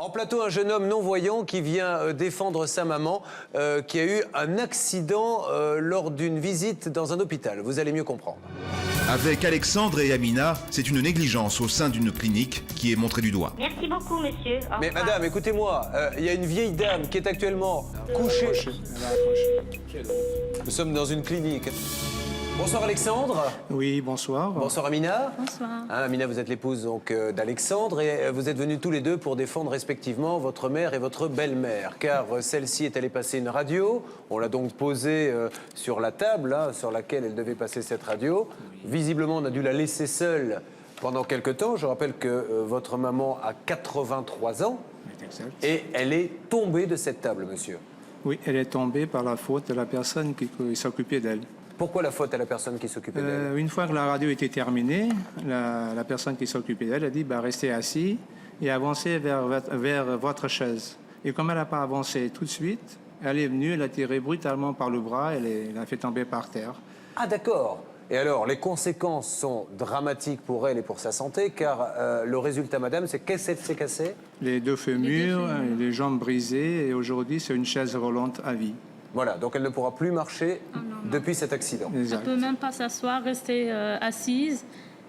En plateau, un jeune homme non-voyant qui vient défendre sa maman qui a eu un accident lors d'une visite dans un hôpital. Vous allez mieux comprendre. Avec Alexandre et Amina, c'est une négligence au sein d'une clinique qui est montrée du doigt. Merci beaucoup, monsieur. Au Mais revoir. madame, écoutez-moi, il y a une vieille dame qui est actuellement couchée. Nous sommes dans une clinique. Bonsoir Alexandre. Oui, bonsoir. Bonsoir Amina. Bonsoir. Hein, Amina, vous êtes l'épouse d'Alexandre et vous êtes venus tous les deux pour défendre respectivement votre mère et votre belle-mère. Car celle-ci est allée passer une radio. On l'a donc posée sur la table là, sur laquelle elle devait passer cette radio. Visiblement, on a dû la laisser seule pendant quelque temps. Je rappelle que votre maman a 83 ans Exact. et elle est tombée de cette table, monsieur. Oui, elle est tombée par la faute de la personne qui s'occupait d'elle. Pourquoi la faute à la personne qui s'occupait d'elle? Une fois que la radio était terminée, la personne qui s'occupait d'elle a dit restez assis et avancez vers votre chaise. Et comme elle n'a pas avancé tout de suite, elle est venue, elle a tiré brutalement par le bras, elle l'a fait tomber par terre. Ah d'accord. Et alors, les conséquences sont dramatiques pour elle et pour sa santé, car le résultat, madame, c'est qu'elle s'est cassée. Les deux fémurs, les jambes brisées, et aujourd'hui c'est une chaise roulante à vie. Voilà, donc elle ne pourra plus marcher depuis cet accident. Elle Exact. ne peut même pas s'asseoir, rester assise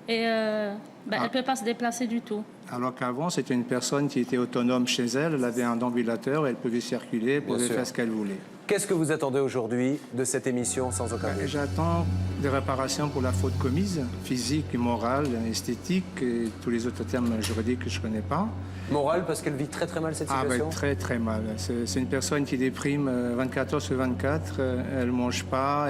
et elle ne peut pas se déplacer du tout. Alors qu'avant, c'était une personne qui était autonome chez elle, elle avait un déambulateur, elle pouvait circuler, elle pouvait sûr. faire ce qu'elle voulait. Qu'est-ce que vous attendez aujourd'hui de cette émission, sans aucun doute? J'attends des réparations pour la faute commise, physique, morale, esthétique et tous les autres termes juridiques que je ne connais pas. Morale, parce qu'elle vit très très mal cette situation. Très très mal. C'est une personne qui déprime 24 heures sur 24, elle ne mange pas,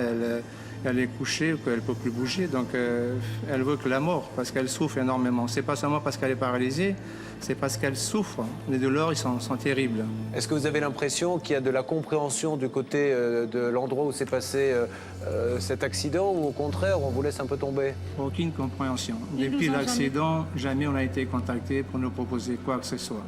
elle est couchée, elle ne peut plus bouger, donc elle veut que la mort, parce qu'elle souffre énormément. C'est pas seulement parce qu'elle est paralysée, c'est parce qu'elle souffre. Les douleurs, ils sont terribles. Est-ce que vous avez l'impression qu'il y a de la compréhension du côté de l'endroit où s'est passé cet accident, ou au contraire, on vous laisse un peu tomber? Aucune compréhension. Ils Depuis nous ont l'accident, jamais on a été contacté pour nous proposer quoi que ce soit.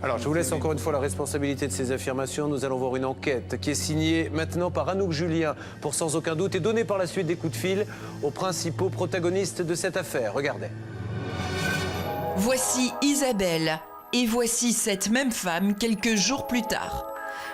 Alors, je vous laisse encore une fois la responsabilité de ces affirmations. Nous allons voir une enquête qui est signée maintenant par Anouk Julien, pour Sans Aucun Doute, et donnée par la suite des coups de fil aux principaux protagonistes de cette affaire. Regardez. Voici Isabelle, et voici cette même femme quelques jours plus tard.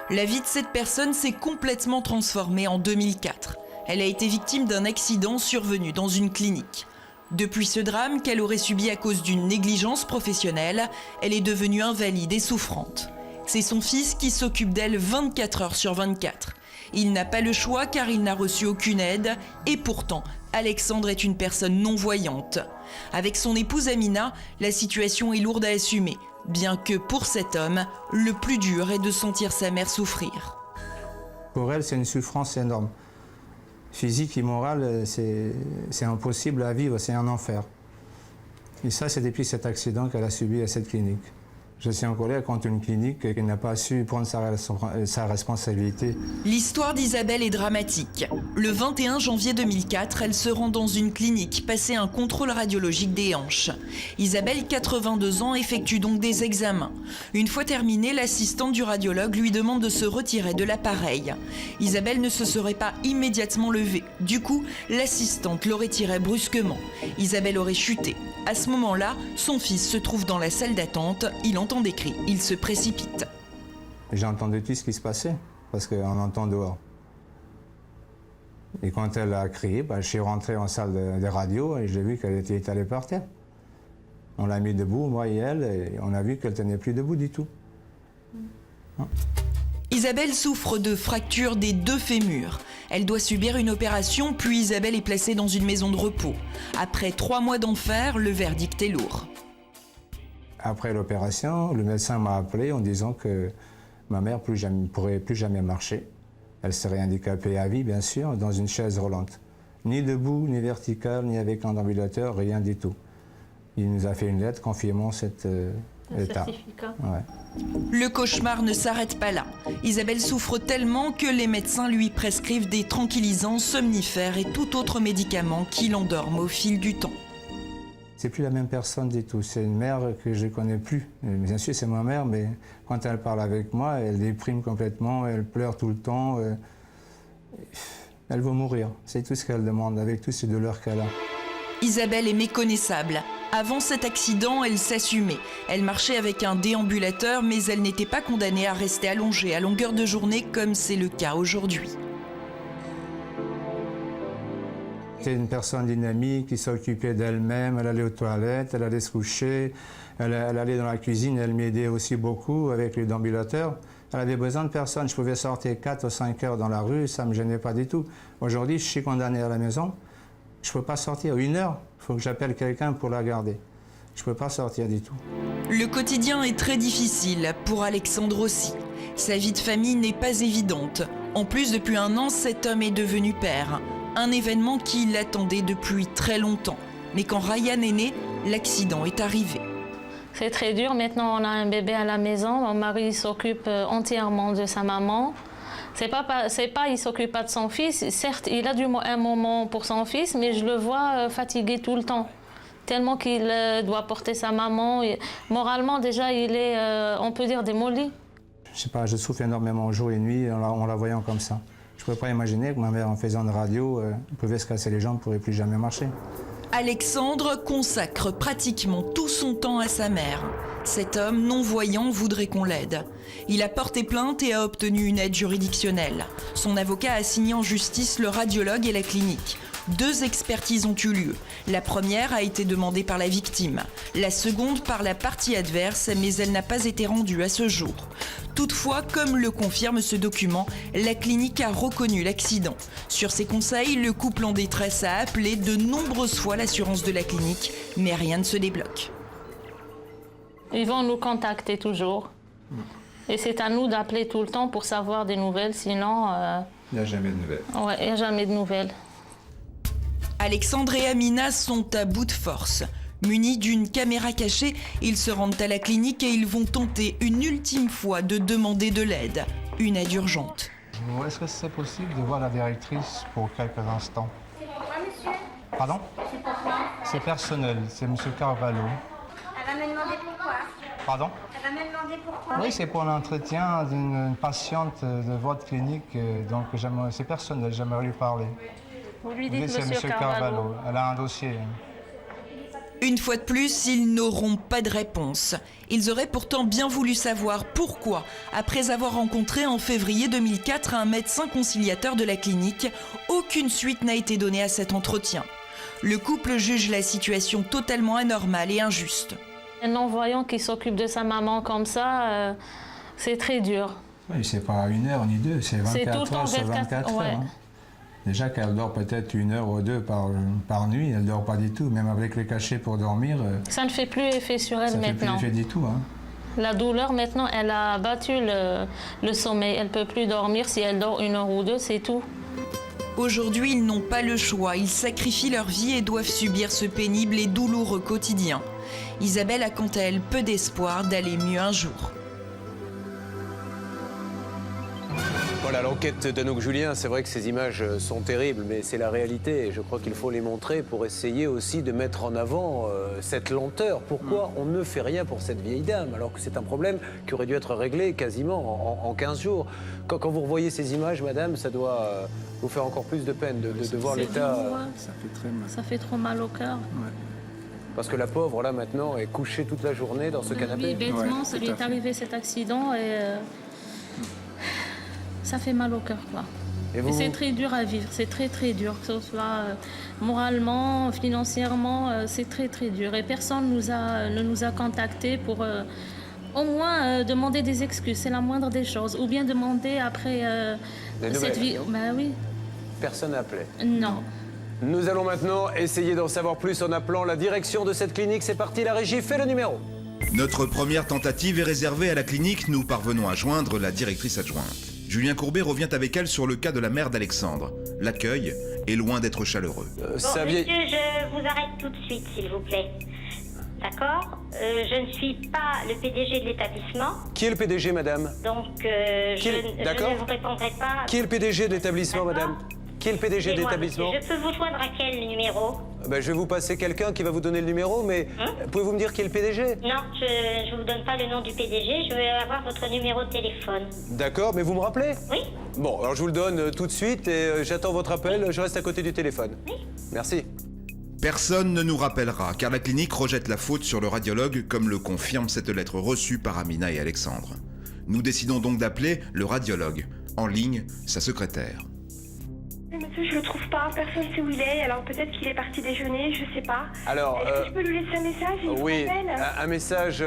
La vie de cette personne s'est complètement transformée en 2004. Elle a été victime d'un accident survenu dans une clinique. Depuis ce drame qu'elle aurait subi à cause d'une négligence professionnelle, elle est devenue invalide et souffrante. C'est son fils qui s'occupe d'elle 24 heures sur 24. Il n'a pas le choix car il n'a reçu aucune aide, et pourtant, Alexandre est une personne non-voyante. Avec son épouse Amina, la situation est lourde à assumer, bien que pour cet homme, le plus dur est de sentir sa mère souffrir. Pour elle, c'est une souffrance énorme. Physique et morale, c'est impossible à vivre, c'est un enfer. Et ça, c'est depuis cet accident qu'elle a subi à cette clinique. Je suis en colère contre une clinique qui n'a pas su prendre sa responsabilité. L'histoire d'Isabelle est dramatique. Le 21 janvier 2004, elle se rend dans une clinique passer un contrôle radiologique des hanches. Isabelle, 82 ans, effectue donc des examens. Une fois terminé, l'assistante du radiologue lui demande de se retirer de l'appareil. Isabelle ne se serait pas immédiatement levée. Du coup, l'assistante l'aurait tirée brusquement. Isabelle aurait chuté. À ce moment-là, son fils se trouve dans la salle d'attente. Il entend des cris. Il se précipite. J'ai entendu tout ce qui se passait, parce qu'on entend dehors. Et quand elle a crié, je suis rentré en salle de radio et j'ai vu qu'elle était étalée par terre. On l'a mis debout, moi et elle, et on a vu qu'elle ne tenait plus debout du tout. Isabelle souffre de fractures des deux fémurs. Elle doit subir une opération, puis Isabelle est placée dans une maison de repos. Après 3 mois d'enfer, le verdict est lourd. Après l'opération, le médecin m'a appelé en disant que ma mère ne pourrait plus jamais marcher. Elle serait handicapée à vie, bien sûr, dans une chaise roulante. Ni debout, ni verticale, ni avec un ambulateur, rien du tout. Il nous a fait une lettre confirmant cet état. Certificat. Ouais. Le cauchemar ne s'arrête pas là. Isabelle souffre tellement que les médecins lui prescrivent des tranquillisants, somnifères et tout autre médicament qui l'endorment au fil du temps. C'est plus la même personne du tout. C'est une mère que je ne connais plus. Bien sûr, c'est ma mère, mais quand elle parle avec moi, elle déprime complètement, elle pleure tout le temps. Elle veut mourir. C'est tout ce qu'elle demande, avec toutes ces douleurs qu'elle a. Isabelle est méconnaissable. Avant cet accident, elle s'assumait. Elle marchait avec un déambulateur, mais elle n'était pas condamnée à rester allongée à longueur de journée comme c'est le cas aujourd'hui. C'était une personne dynamique qui s'occupait d'elle-même, elle allait aux toilettes, elle allait se coucher, elle allait dans la cuisine, elle m'aidait aussi beaucoup avec le déambulateur. Elle avait besoin de personne, je pouvais sortir 4 ou 5 heures dans la rue, ça ne me gênait pas du tout. Aujourd'hui, je suis condamné à la maison, je ne peux pas sortir 1 heure, il faut que j'appelle quelqu'un pour la garder. Je ne peux pas sortir du tout. Le quotidien est très difficile, pour Alexandre aussi. Sa vie de famille n'est pas évidente. En plus, depuis 1 an, cet homme est devenu père. Un événement qui l'attendait depuis très longtemps. Mais quand Ryan est né, l'accident est arrivé. C'est très dur. Maintenant, on a un bébé à la maison. Mon mari s'occupe entièrement de sa maman. Il s'occupe pas de son fils. Certes, il a un moment pour son fils, mais je le vois fatigué tout le temps. Tellement qu'il doit porter sa maman. Moralement, déjà, il est, on peut dire, démoli. Je sais pas, je souffre énormément jour et nuit en la voyant comme ça. Je ne pouvais pas imaginer que ma mère, en faisant de radio, pouvait se casser les jambes, ne pourrait plus jamais marcher. Alexandre consacre pratiquement tout son temps à sa mère. Cet homme non-voyant voudrait qu'on l'aide. Il a porté plainte et a obtenu une aide juridictionnelle. Son avocat a signé en justice le radiologue et la clinique. 2 expertises ont eu lieu. La première a été demandée par la victime, la seconde par la partie adverse, mais elle n'a pas été rendue à ce jour. Toutefois, comme le confirme ce document, la clinique a reconnu l'accident. Sur ses conseils, le couple en détresse a appelé de nombreuses fois l'assurance de la clinique, mais rien ne se débloque. Ils vont nous contacter toujours. Et c'est à nous d'appeler tout le temps pour savoir des nouvelles, sinon... Il n'y a jamais de nouvelles. Ouais, il n'y a jamais de nouvelles. Alexandre et Amina sont à bout de force. Munis d'une caméra cachée, ils se rendent à la clinique et ils vont tenter une ultime fois de demander de l'aide. Une aide urgente. Est-ce que c'est possible de voir la directrice pour quelques instants? C'est pourquoi, monsieur? Pardon? C'est pourquoi? C'est personnel, c'est M. Carvalho. Elle va me demander pourquoi. Pardon? Elle va me demander pourquoi. Oui, c'est pour l'entretien d'une patiente de votre clinique, donc c'est personnel, j'aimerais lui parler. Vous lui Oui, dites, c'est monsieur M. Carvalho. Carvalho, elle a un dossier. Une fois de plus, ils n'auront pas de réponse. Ils auraient pourtant bien voulu savoir pourquoi, après avoir rencontré en février 2004 un médecin conciliateur de la clinique, aucune suite n'a été donnée à cet entretien. Le couple juge la situation totalement anormale et injuste. Un non-voyant qui s'occupe de sa maman comme ça, c'est très dur. Oui, c'est pas 1 heure ni 2, c'est 24 heures sur 24 heures. Ouais. Hein. Déjà qu'elle dort peut-être 1 heure ou 2 par nuit, elle ne dort pas du tout. Même avec le cachet pour dormir, Ça ne fait plus effet sur elle ça ne fait plus maintenant. effet du tout. Hein. La douleur, maintenant, elle a battu le sommeil. Elle ne peut plus dormir. Si elle dort 1 heure ou 2, c'est tout. Aujourd'hui, ils n'ont pas le choix. Ils sacrifient leur vie et doivent subir ce pénible et douloureux quotidien. Isabelle a quant à elle peu d'espoir d'aller mieux un jour. Voilà, l'enquête d'Anouk Julien, c'est vrai que ces images sont terribles, mais c'est la réalité. Et je crois qu'il faut les montrer pour essayer aussi de mettre en avant cette lenteur. Pourquoi on ne fait rien pour cette vieille dame, alors que c'est un problème qui aurait dû être réglé quasiment en 15 jours. Quand vous revoyez ces images, madame, ça doit vous faire encore plus de peine de voir l'état. Ça fait très mal. Ça fait trop mal au cœur. Parce que la pauvre, là, maintenant, est couchée toute la journée dans ce canapé. Oui, bêtement, ça lui est arrivé cet accident et ça fait mal au cœur, quoi. Et Et c'est très dur à vivre, c'est très très dur, que ce soit moralement, financièrement, c'est très très dur. Et personne ne nous a contactés pour au moins demander des excuses, c'est la moindre des choses. Ou bien demander après Des cette nouvelles. vie. Ben oui, Personne n'a appelé. non. Nous allons maintenant essayer d'en savoir plus en appelant la direction de cette clinique. C'est parti, la régie, fait le numéro. Notre première tentative est réservée à la clinique. Nous parvenons à joindre la directrice adjointe. Julien Courbet revient avec elle sur le cas de la mère d'Alexandre. L'accueil est loin d'être chaleureux. Bon, Sa vieille- monsieur, je vous arrête tout de suite, s'il vous plaît. D'accord? Je ne suis pas le PDG de l'établissement, Qui est le PDG, madame? donc Qui- je d'accord. ne vous répondrai pas. Qui est le PDG de l'établissement, D'accord. madame? Qui est le PDG de Excusez-moi, l'établissement? monsieur, je peux vous joindre à quel numéro? Ben, je vais vous passer quelqu'un qui va vous donner le numéro, mais pouvez-vous me dire qui est le PDG? Non, je ne vous donne pas le nom du PDG, je veux avoir votre numéro de téléphone. D'accord, mais vous me rappelez? Oui? Bon, alors je vous le donne tout de suite et j'attends votre appel. Je reste à côté du téléphone. Oui. Merci. Personne ne nous rappellera, car la clinique rejette la faute sur le radiologue, comme le confirme cette lettre reçue par Amina et Alexandre. Nous décidons donc d'appeler le radiologue. En ligne, sa secrétaire. Monsieur, je le trouve pas, personne sait où il est, alors peut-être qu'il est parti déjeuner, je sais pas. Alors, Est-ce que je peux lui laisser un message? Il oui, vous rappelle un message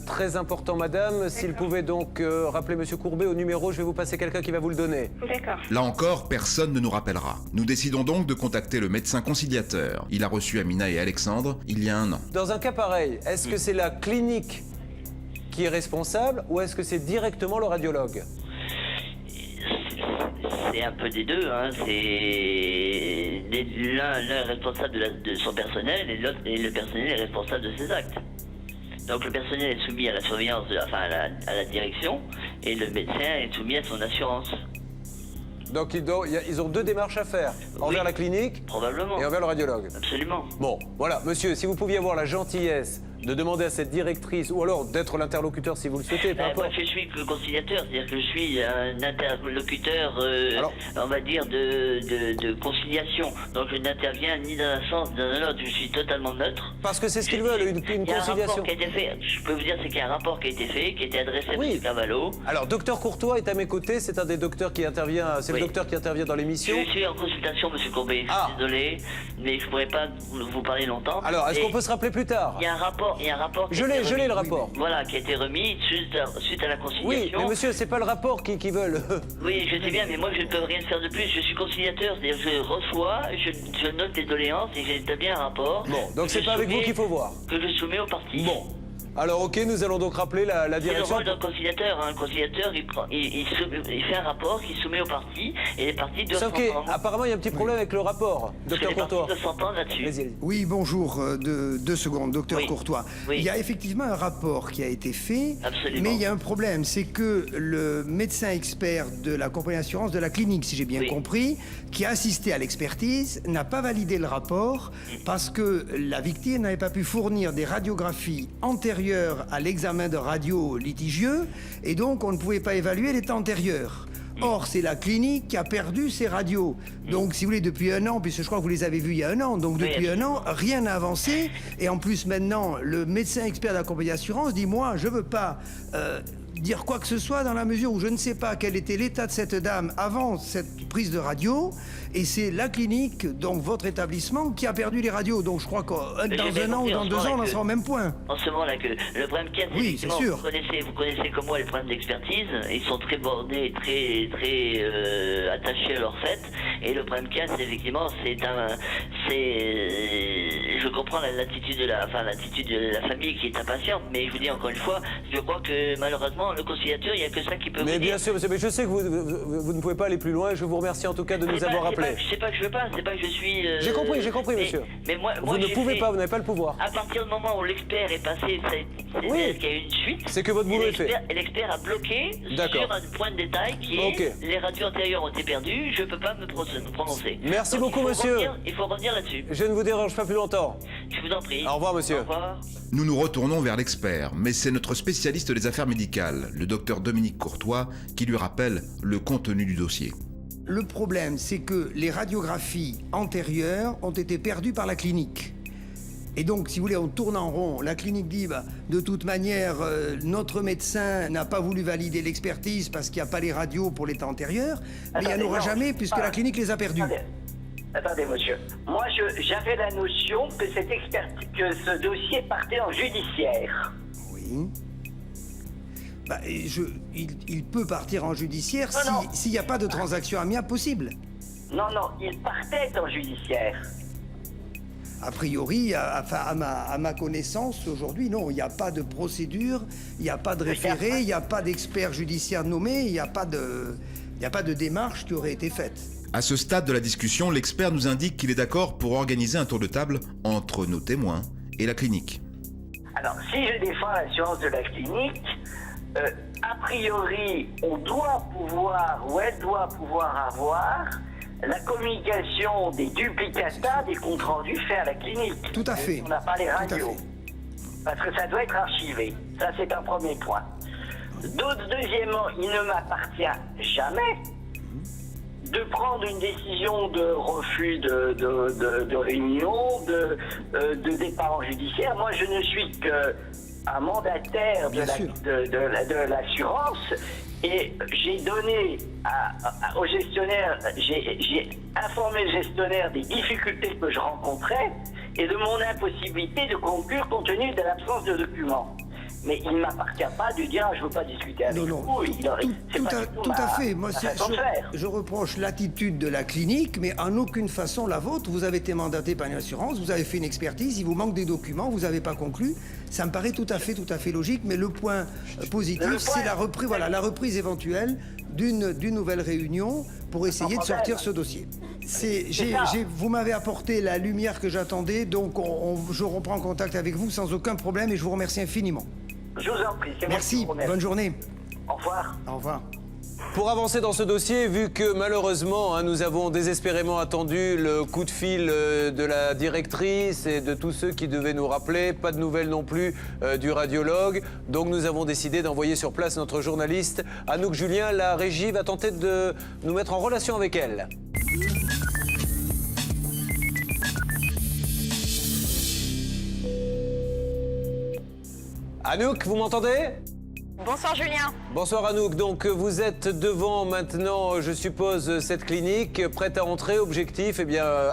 très important, madame. S'il pouvait donc rappeler monsieur Courbet au numéro, je vais vous passer quelqu'un qui va vous le donner. D'accord. Là encore, personne ne nous rappellera. Nous décidons donc de contacter le médecin conciliateur. Il a reçu Amina et Alexandre il y a 1 an. Dans un cas pareil, est-ce que c'est la clinique qui est responsable ou est-ce que c'est directement le radiologue? C'est un peu des deux, hein. C'est l'un est responsable de son personnel et le personnel est responsable de ses actes. Donc le personnel est soumis à la surveillance, à la direction, et le médecin est soumis à son assurance. Donc ils ont 2 démarches à faire, envers la clinique Probablement. et envers le radiologue. Absolument. Bon, voilà, monsieur, si vous pouviez avoir la gentillesse de demander à cette directrice, ou alors d'être l'interlocuteur si vous le souhaitez, peu Moi, importe. je suis que conciliateur, c'est-à-dire que je suis un interlocuteur, Alors on va dire, de conciliation. Donc je n'interviens ni dans un sens ni dans l'autre, je suis totalement neutre. Parce que c'est ce qu'ils veulent, une Il y a un conciliation. rapport qui a été fait, je peux vous dire, c'est qu'il y a un rapport qui a été fait, qui a été adressé à Oui. M. Cavallo. Alors, docteur Courtois est à mes côtés, c'est un des docteurs qui intervient, c'est Oui. le docteur qui intervient dans l'émission. Je suis en consultation, M. Courbet, je Ah. suis désolé, mais je ne pourrais pas vous parler longtemps. Alors, est-ce Et qu'on peut se rappeler plus tard? Il y a un rapport, Je l'ai le rapport. Voilà, qui a été remis suite à la conciliation. Oui, mais monsieur, c'est pas le rapport qui veulent. Oui, je sais bien, mais moi je ne peux rien faire de plus. Je suis conciliateur, c'est-à-dire je reçois, je note les doléances et j'établis un rapport. Bon, donc que c'est je pas avec vous soumets- qu'il faut voir. Que je soumets au parti. Bon. Alors, ok, nous allons donc rappeler la C'est le direction. rôle d'un conciliateur. Un conciliateur, il fait un rapport qu'il soumet au parti et les partis doivent Sauf s'entendre. qu'apparemment, il y a un petit problème avec le rapport, Parce que docteur les partis Courtois. doivent s'entendre là-dessus. Vas-y. Oui, bonjour, 2 secondes, docteur Oui. Courtois. Oui. Il y a effectivement un rapport qui a été fait, Absolument. mais il y a un problème, c'est que le médecin expert de la compagnie d'assurance de la clinique, si j'ai bien Oui. compris, qui a assisté à l'expertise, n'a pas validé le rapport parce que la victime n'avait pas pu fournir des radiographies antérieures à l'examen de radio litigieux, et donc on ne pouvait pas évaluer l'état antérieur. Or, c'est la clinique qui a perdu ses radios. Donc, si vous voulez, depuis 1 an, puisque je crois que vous les avez vus il y a 1 an, donc Oui, depuis 1 an, rien n'a avancé. Et en plus, maintenant, le médecin expert de la compagnie d'assurance dit, moi, je veux pas dire quoi que ce soit dans la mesure où je ne sais pas quel était l'état de cette dame avant cette prise de radio. Et c'est la clinique, donc votre établissement, qui a perdu les radios. Donc, je crois que Mais j'ai dans bien 1 an ou compris, dans en 2 ce ans, on en moment-là sera au même point. En ce moment-là, que le problème qu'il y a, c'est Oui, effectivement, c'est sûr. vous connaissez comme moi les problèmes d'expertise. Ils sont très bordés, très attachés à leur fait. Et le problème qu'il y a, c'est effectivement, je comprends l'attitude de la famille qui est impatiente, mais je vous dis encore une fois, je crois que malheureusement, le conciliateur, il n'y a que ça qui peut Mais vous bien dire. sûr, monsieur, mais je sais que vous ne pouvez pas aller plus loin. Je vous remercie en tout cas de nous avoir appelés. C'est pas que je veux pas, c'est pas que je suis. J'ai compris, mais- monsieur. Mais moi, Vous ne j'ai pouvez fait- pas, vous n'avez pas le pouvoir. À partir du moment où l'expert est passé, c'est-à-dire Oui. qu'il y a eu une suite. C'est que votre boulot est fait. Et l'expert a bloqué D'accord. sur un point de détail qui est Ok. les radios antérieures ont été perdues, je peux pas me prononcer. Merci Donc, beaucoup, monsieur. Il faut revenir là-dessus. Je ne vous dérange pas plus longtemps. Je vous en prie. Au revoir, monsieur. Au revoir. Nous nous retournons vers l'expert, mais c'est notre spécialiste des affaires médicales, le docteur Dominique Courtois, qui lui rappelle le contenu du dossier. Le problème, c'est que les radiographies antérieures ont été perdues par la clinique. Et donc, si vous voulez, on tourne en rond. La clinique dit, de toute manière, notre médecin n'a pas voulu valider l'expertise parce qu'il n'y a pas les radios pour l'état antérieur, mais il n'y en Attendez, aura non, jamais puisque pas- la clinique les a perdues. Attendez, monsieur. Moi, j'avais la notion que que ce dossier partait en judiciaire. Oui. Il peut partir en judiciaire Non, non. s'il n'y a pas de transaction amiable possible. Non, il partait en judiciaire. A priori, à ma connaissance, aujourd'hui, non, il n'y a pas de procédure, il n'y a pas de référé, il n'y a pas d'expert judiciaire nommé, il n'y a pas de démarche qui aurait été faite. À ce stade de la discussion, l'expert nous indique qu'il est d'accord pour organiser un tour de table entre nos témoins et la clinique. Alors, si je défends l'assurance de la clinique, a priori, on doit pouvoir, ou elle doit pouvoir avoir la communication des duplicata des comptes rendus faits à la clinique. Tout à fait. On n'a pas les Tout à radios. fait. Parce que ça doit être archivé. Ça, c'est un premier point. Deuxièmement, il ne m'appartient jamais de prendre une décision de refus de réunion, de départ en judiciaire. Moi, je ne suis qu'un mandataire de l'assurance et j'ai donné au gestionnaire, j'ai informé le gestionnaire des difficultés que je rencontrais et de mon impossibilité de conclure compte tenu de l'absence de documents. Mais il ne m'appartient pas de dire je ne veux pas discuter avec vous. Tout à fait. Moi, je reproche l'attitude de la clinique, mais en aucune façon la vôtre. Vous avez été mandaté par une assurance, vous avez fait une expertise, il vous manque des documents, vous n'avez pas conclu. Ça me paraît tout à fait logique, mais le point positif, c'est la reprise éventuelle d'une nouvelle réunion pour essayer de sortir ce dossier. Vous m'avez apporté la lumière que j'attendais, donc je reprends contact avec vous sans aucun problème et je vous remercie infiniment. Je vous en prie. Merci, bonne journée. Au revoir. Au revoir. Pour avancer dans ce dossier, vu que malheureusement, nous avons désespérément attendu le coup de fil de la directrice et de tous ceux qui devaient nous rappeler, pas de nouvelles non plus du radiologue, donc nous avons décidé d'envoyer sur place notre journaliste Anouk Julien. La régie va tenter de nous mettre en relation avec elle. Anouk, vous m'entendez ? Bonsoir Julien. Bonsoir Anouk, donc vous êtes devant maintenant, je suppose, cette clinique, prête à entrer, objectif,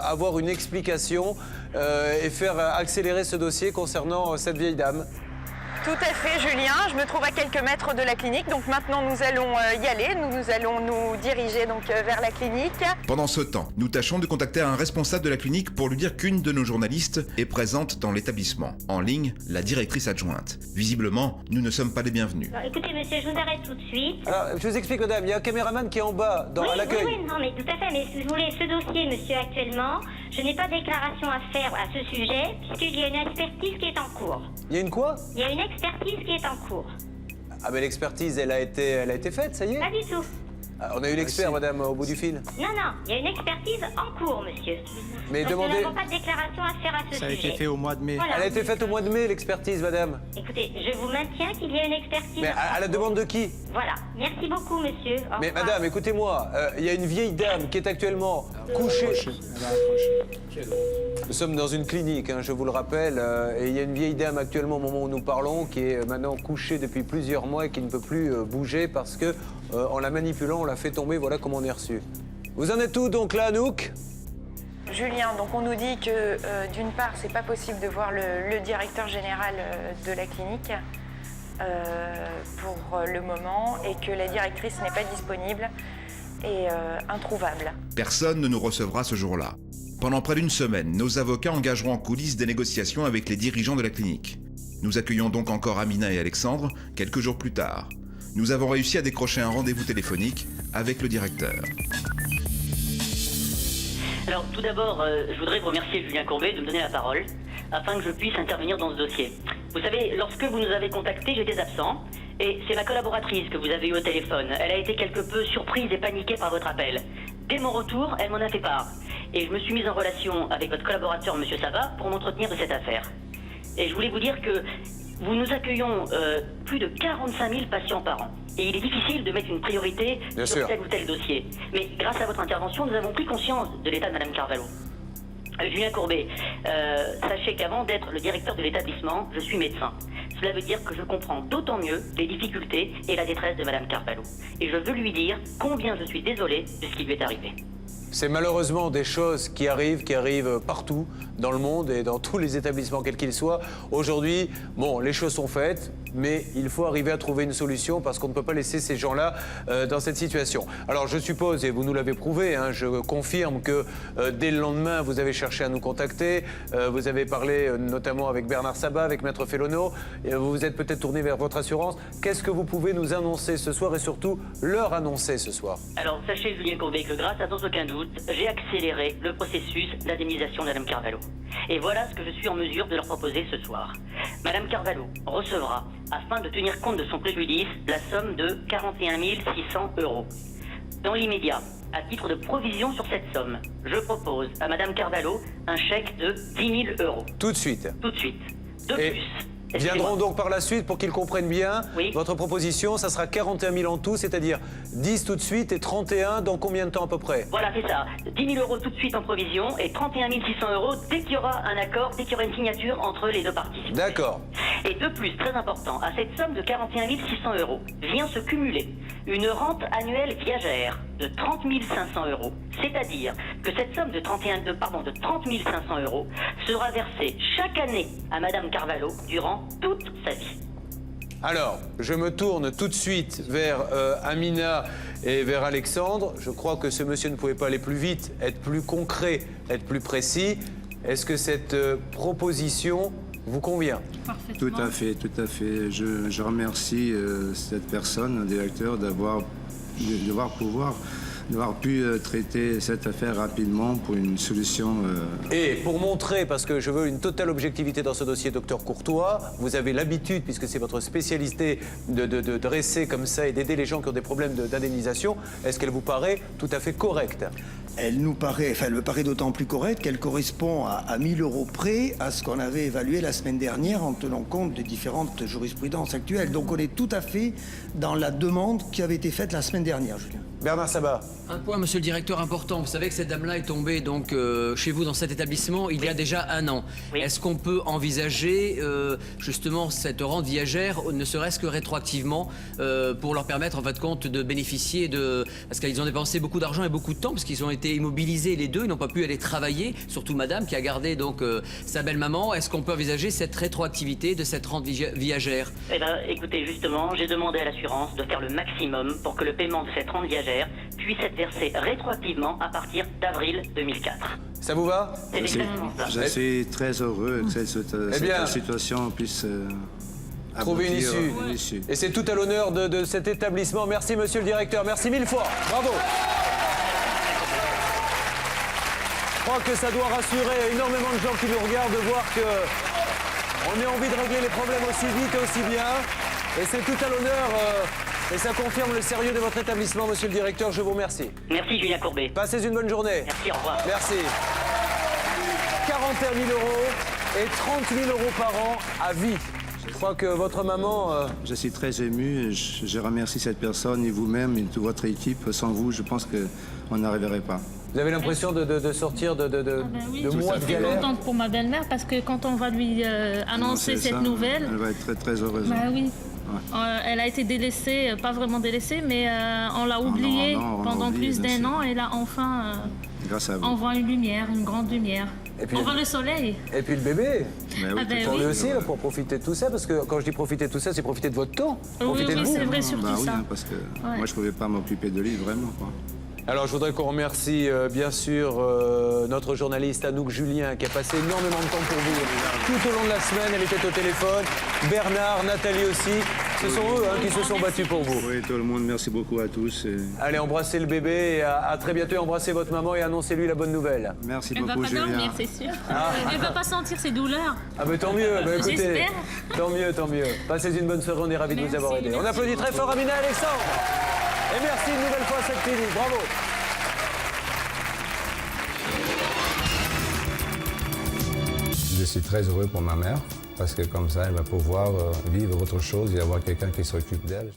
avoir une explication et faire accélérer ce dossier concernant cette vieille dame. Tout à fait Julien, je me trouve à quelques mètres de la clinique, donc maintenant nous allons y aller, nous allons nous diriger donc vers la clinique. Pendant ce temps, nous tâchons de contacter un responsable de la clinique pour lui dire qu'une de nos journalistes est présente dans l'établissement. En ligne, la directrice adjointe. Visiblement, nous ne sommes pas les bienvenus. Alors, écoutez monsieur, je vous arrête tout de suite. Alors, je vous explique madame, il y a un caméraman qui est en bas, à l'accueil. Oui, non mais tout à fait, mais si vous voulez, ce dossier monsieur actuellement, je n'ai pas de déclaration à faire à ce sujet, puisqu'il y a une expertise qui est en cours. Il y a une quoi ? Il y a une expertise qui est en cours. Ah mais l'expertise, elle a été faite, ça y est ? Pas du tout. Ah, on a eu l'expert, madame, au bout du fil. Non, il y a une expertise en cours, monsieur. Mais donc, demandez... nous n'avons pas de déclaration à faire à ce sujet. Ça a été fait au mois de mai. Voilà. Elle a été faite au mois de mai, l'expertise, madame. Écoutez, je vous maintiens qu'il y a une expertise. Mais à la demande de qui ? Voilà. Merci beaucoup, monsieur. Au Mais revoir. madame, écoutez-moi, il y a une vieille dame qui est actuellement couchée. Nous sommes dans une clinique, je vous le rappelle, et il y a une vieille dame actuellement au moment où nous parlons qui est maintenant couchée depuis plusieurs mois et qui ne peut plus bouger parce que en la manipulant, on l'a fait tomber, voilà comment on est reçu. Vous en êtes où donc là, Anouk ? Julien, donc on nous dit que d'une part c'est pas possible de voir le directeur général de la clinique pour le moment et que la directrice n'est pas disponible et introuvable. Personne ne nous recevra ce jour-là. Pendant près d'une semaine, nos avocats engageront en coulisses des négociations avec les dirigeants de la clinique. Nous accueillons donc encore Amina et Alexandre quelques jours plus tard. Nous avons réussi à décrocher un rendez-vous téléphonique avec le directeur. Alors tout d'abord, je voudrais vous remercier Julien Courbet de me donner la parole afin que je puisse intervenir dans ce dossier. Vous savez, lorsque vous nous avez contactés, j'étais absent et c'est ma collaboratrice que vous avez eue au téléphone. Elle a été quelque peu surprise et paniquée par votre appel. Dès mon retour, elle m'en a fait part. Et je me suis mise en relation avec votre collaborateur, M. Sava, pour m'entretenir de cette affaire. Et je voulais vous dire que nous accueillons plus de 45 000 patients par an. Et il est difficile de mettre une priorité sur tel ou tel dossier. Mais grâce à votre intervention, nous avons pris conscience de l'état de Mme Carvalho. Julien Courbet, sachez qu'avant d'être le directeur de l'établissement, je suis médecin. Cela veut dire que je comprends d'autant mieux les difficultés et la détresse de Mme Carvalho. Et je veux lui dire combien je suis désolé de ce qui lui est arrivé. C'est malheureusement des choses qui arrivent partout dans le monde et dans tous les établissements, quels qu'ils soient. Aujourd'hui, bon, les choses sont faites, mais il faut arriver à trouver une solution parce qu'on ne peut pas laisser ces gens-là dans cette situation. Alors je suppose, et vous nous l'avez prouvé, je confirme que dès le lendemain, vous avez cherché à nous contacter, vous avez parlé notamment avec Bernard Sabat, avec Maître Fellono, vous vous êtes peut-être tourné vers votre assurance. Qu'est-ce que vous pouvez nous annoncer ce soir et surtout leur annoncer ce soir? Alors sachez, Julien Courbet, que grâce à sans aucun doute, j'ai accéléré le processus d'indemnisation de Mme Carvalho. Et voilà ce que je suis en mesure de leur proposer ce soir. Mme Carvalho recevra, afin de tenir compte de son préjudice, la somme de 41 600 €. Dans l'immédiat, à titre de provision sur cette somme, je propose à Mme Carvalho un chèque de 10 000 €. Tout de suite. Tout de suite. De plus, viendront donc par la suite, pour qu'ils comprennent bien, Oui. votre proposition, ça sera 41 000 en tout, c'est-à-dire 10 tout de suite et 31 dans combien de temps à peu près? Voilà, c'est ça. 10 000 euros tout de suite en provision et 31 600 euros dès qu'il y aura un accord, dès qu'il y aura une signature entre les deux parties. D'accord. Et de plus, très important, à cette somme de 41 600 euros vient se cumuler une rente annuelle viagère de 30 500 euros. C'est-à-dire que cette somme de 30 500 euros sera versée chaque année à Madame Carvalho durant toute sa vie. Alors, je me tourne tout de suite vers Amina et vers Alexandre. Je crois que ce monsieur ne pouvait pas aller plus vite, être plus concret, être plus précis. Est-ce que cette proposition vous convient? Tout à fait, tout à fait. Je remercie cette personne, le directeur, d'avoir pu traiter cette affaire rapidement pour une solution. Et pour montrer, parce que je veux une totale objectivité dans ce dossier, docteur Courtois, vous avez l'habitude, puisque c'est votre spécialité, de dresser comme ça et d'aider les gens qui ont des problèmes d'indemnisation. Est-ce qu'elle vous paraît tout à fait correcte? Elle me paraît d'autant plus correcte qu'elle correspond à 1 000 euros près à ce qu'on avait évalué la semaine dernière en tenant compte des différentes jurisprudences actuelles. Donc on est tout à fait dans la demande qui avait été faite la semaine dernière, Julien. Bernard Sabat. Un point, monsieur le directeur, important. Vous savez que cette dame-là est tombée donc, chez vous dans cet établissement il y a déjà 1 an. Oui. Est-ce qu'on peut envisager justement cette rente viagère, ne serait-ce que rétroactivement, pour leur permettre en fin de compte de bénéficier de... Parce qu'ils ont dépensé beaucoup d'argent et beaucoup de temps, parce qu'ils ont été immobilisés les deux, ils n'ont pas pu aller travailler, surtout madame qui a gardé donc sa belle-maman. Est-ce qu'on peut envisager cette rétroactivité de cette rente viagère? Eh bien, écoutez, justement, j'ai demandé à l'assurance de faire le maximum pour que le paiement de cette rente viagère puisse être versé rétroactivement à partir d'avril 2004. Ça vous va? C'est exactement ça. Je suis très heureux que cette situation puisse trouver une aboutir issue. à une issue. Et c'est tout à l'honneur de cet établissement. Merci, monsieur le directeur. Merci 1000 fois. Bravo. Je crois que ça doit rassurer énormément de gens qui nous regardent de voir qu'on ait envie de régler les problèmes aussi vite et aussi bien. Et c'est tout à l'honneur, et ça confirme le sérieux de votre établissement, monsieur le directeur. Je vous remercie. Merci, Julien Courbet. Passez une bonne journée. Merci, au revoir. Merci. 41 000 euros et 30 000 euros par an à vie. Je crois que votre maman... Je suis très ému. Je remercie cette personne et vous-même et toute votre équipe. Sans vous, je pense qu'on n'arriverait pas. Vous avez l'impression de sortir de Oui, mois de je suis galère? contente pour ma belle-mère parce que quand on va lui annoncer cette nouvelle... Elle va être très, très heureuse. Bah oui. Elle a été délaissée, pas vraiment délaissée, mais on l'a oubliée pendant plus d'1 an et là enfin grâce à vous. on voit une lumière, une grande lumière. Et puis, on voit le soleil. Et puis le bébé. Mais oui, Pour lui aussi, là, pour profiter de tout ça, parce que quand je dis profiter de tout ça, c'est profiter de votre temps. Profiter de vous. C'est vrai, surtout oui, ça. parce que moi, je ne pouvais pas m'occuper de lui, vraiment. Quoi. Alors, je voudrais qu'on remercie, bien sûr, notre journaliste Anouk Julien, qui a passé énormément de temps pour vous. Tout au long de la semaine, elle était au téléphone. Bernard, Nathalie aussi. Ce sont eux qui se sont battus pour vous. Oui, tout le monde, merci beaucoup à tous. Et... Allez, embrassez le bébé et à très bientôt. Embrassez votre maman et annoncez-lui la bonne nouvelle. Merci Elle beaucoup, va pas Julien. dormir, c'est sûr. Elle va pas sentir ses douleurs. Ah mais tant mieux, écoutez, J'espère. tant mieux, tant mieux. Passez une bonne soirée, on est ravis de vous avoir aidé. On applaudit très fort Amina et Alexandre. Et merci une nouvelle fois à cette clinique, bravo. Je suis très heureux pour ma mère, parce que comme ça, elle va pouvoir vivre autre chose et avoir quelqu'un qui s'occupe d'elle.